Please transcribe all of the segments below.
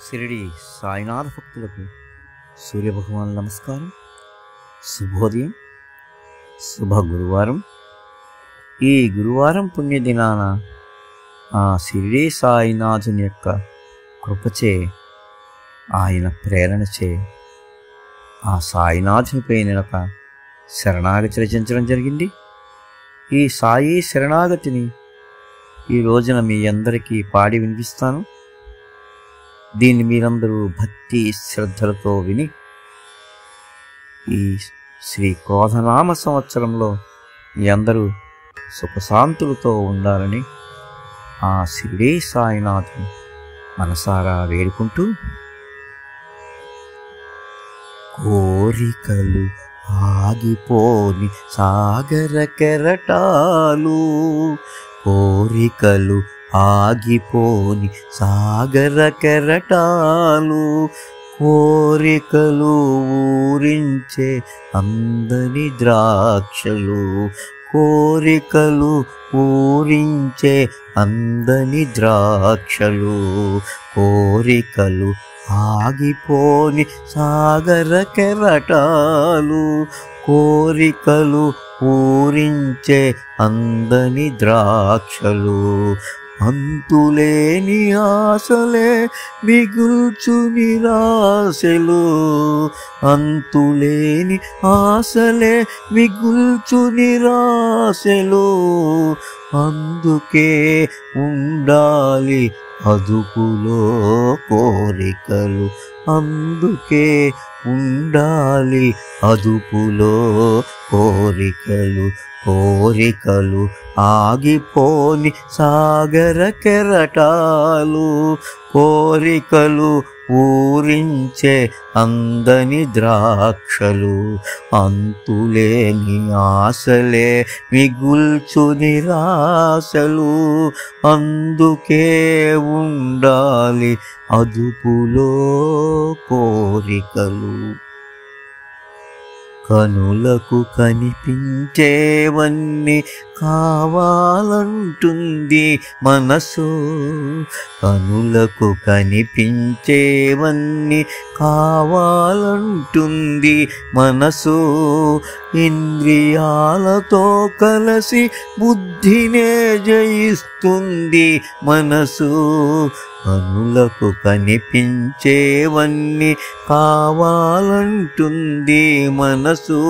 షిరిడి సాయినాథ భక్తులకు సూర్యభగవాన్ నమస్కారం. శుభోదయం, శుభ గురువారం. ఈ గురువారం పుణ్యదినాన ఆ షిరిడి సాయినాథుని యొక్క కృపచే, ఆయన ప్రేరణచే ఆ సాయినాథునిపై నేను ఒక శరణాగతి రచించడం జరిగింది. ఈ సాయి శరణాగతిని ఈ రోజున మీ అందరికీ పాడి వినిపిస్తాను. దీన్ని మీరందరూ భక్తి శ్రద్ధలతో విని ఈ శ్రీ క్రోధనామ సంవత్సరంలో మీ అందరూ సుఖశాంతులతో ఉండాలని ఆ షిరిడి సాయినాథుని మనసారా వేడుకుంటూ, కోరికలు ఆగిపోని సాగర కెరటాలు, కోరికలు ఆగిపోని సాగర కెరటాలు, కోరికలు ఊరించే అందని ద్రాక్షలు, కోరికలు ఊరించే అందని ద్రాక్షలు, కోరికలు ఆగిపోని సాగర కెరటాలు, కోరికలు ఊరించే అందని ద్రాక్షలు, అంతులేని ఆశలే మిగుల్చు నిరాశలు, అంతులేని ఆశలే మిగుల్చు నిరాశలు, అందుకే ఉండాలి అదుపులో కోరికలు, అందుకే ఉండాలి అదుపులో కోరికలు, కోరికలు ఆగిపోని సాగర కెరటాలు, కోరికలు ఊరించే అందని ద్రాక్షలు, అంతులేని ఆశలే మిగుల్చు నిరాశలు, అందుకే ఉండాలి అదుపులో కోరికలు. కనులకు కనిపించేవన్నీ కావాలంటుంది మనసు, కనులకు కనిపించేవన్నీ కావాలంటుంది మనసు, ఇంద్రియాలతో కలిసి బుద్ధినే జయిస్తుంది మనసు, కనులకు కనిపించేవన్నీ కావాలంటుంది మనసు,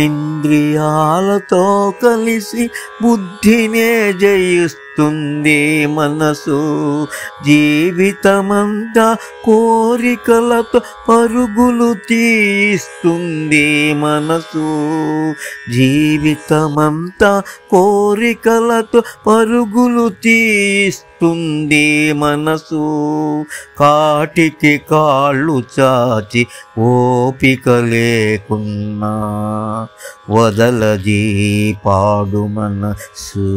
ఇంద్రియాలతో కలిసి బుద్ధినే జయిస్తుంది మనసు, జీవితమంతా కోరికలతో పరుగులు తీస్తుంది మనసు, జీవితమంతా కోరికలతో పరుగులు తీస్తుంది మనసు, కాటికి కాళ్ళు చాచి ఓపిక లేకున్నా వదలది పాడు మనసు,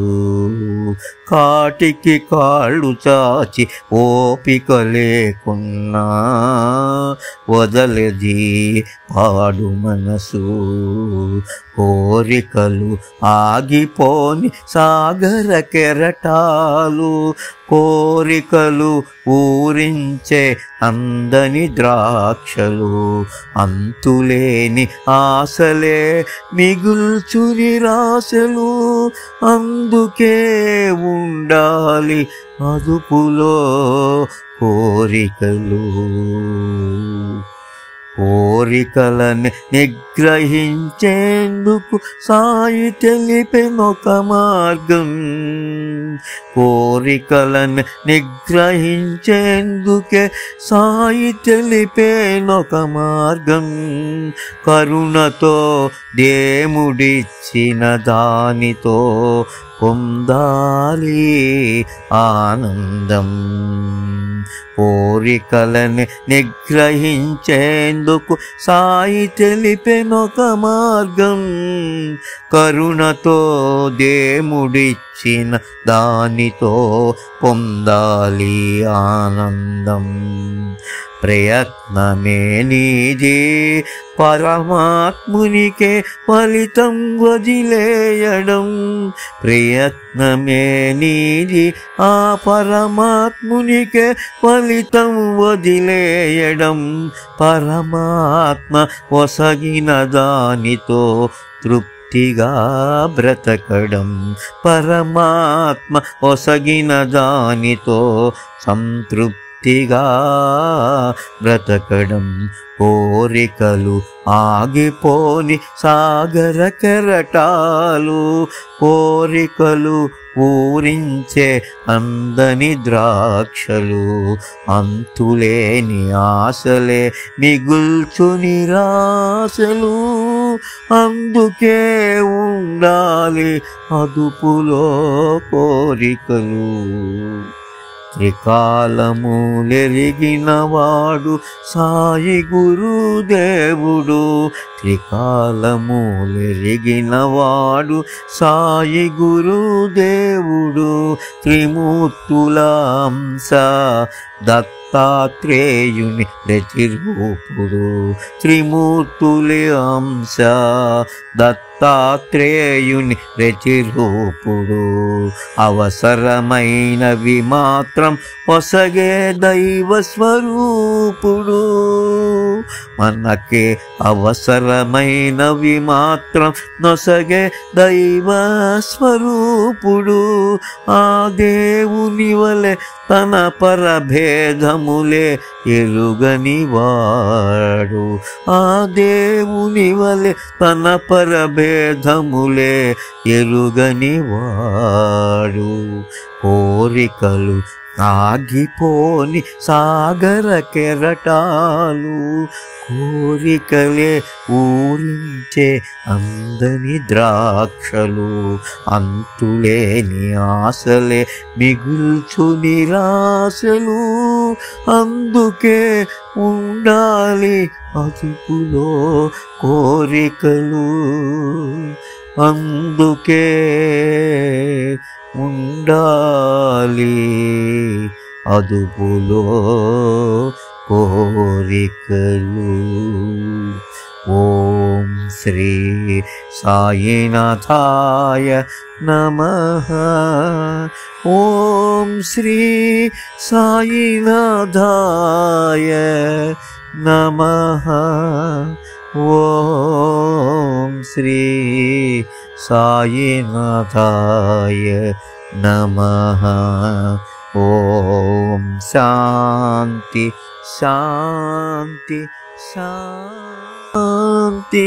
కాటికి కాళ్ళు చాచి ఓపిక లేకున్నా వదలది పాడు మనసు, కోరికలు ఆగిపోని సాగర కెరటాలు, కోరికలు ఊరించే అందని ద్రాక్షలు, అంతులేని ఆశలే మిగుల్చు నిరాశలు, అందుకే ఉండాలి అదుపులో కోరికలు, కోరికలను నిగ్రహించేందుకు సాయి తెలిపెనొక మార్గం, కోరికలను నిగ్రహించేందుకే సాయి తెలిపెనొక మార్గం, కరుణతో దేవుడిచ్చిన దానితో పొందాలి ఆనందం, కోరికలను నిగ్రహించేందుకు సాయి తెలిపెనొక మార్గం, కరుణతో దేవుడిచ్చిన దానితో పొందాలి ఆనందం, ప్రయత్నమే నీది పరమాత్మునికే ఫలితం వదిలేయడం ప్రయత్నమే నీది ఆ పరమాత్మునికే ఫలితం వదిలేయడం పరమాత్మ ఒసగిన దానితో తృప్తిగా బ్రతకడం పరమాత్మ ఒసగిన దానితో సంతృప్తిగా బ్రతకడం కోరికలు ఆగిపోని సాగర కెరటాలు కోరికలు ఊరించే అందని ద్రాక్షలు అంతులేని ఆశలే మిగుల్చు నిరాశలు అందుకే ఉండాలి అదుపులో కోరికలు త్రికాలములెరిగినవాడు సాయి గురుదేవుడు త్రికాలములెరిగినవాడు సాయి గురుదేవుడు త్రిమూర్తుల అంశ దత్తాత్రేయుని ప్రతిరూపుడు త్రిమూర్తుల అంశ దత్తాత్రేయుని ప్రతిరూపుడు అవసరమైనవి మాత్రం ఒసగే దైవ స్వరూపుడు మనకే అవసరమైనవి మాత్రం నొసగే దైవ స్వరూపుడు ఆ దేవుని వలె తన పరభేదములే ఎరుగనివాడు ఆ దేవుని వలె తన పరభేదములే ఎరుగనివాడు కోరికలు ఆగిపోని సాగర కెరటాలు కోరికలే ఊరించే అందని ద్రాక్షలు అంతులేని ఆశలే మిగుల్చు నిరాశలు అందుకే ఉండాలి అదుపులో కోరికలు అందుకే ఉండాలి అదుపులో కోరికలు ఓం శ్రీ సాయినాథాయ నమః ఓం శ్రీ సాయినాథాయ నమః ఓం శ్రీ సాయినాథాయ నమః ఓం శాంతి శాంతి శాంతి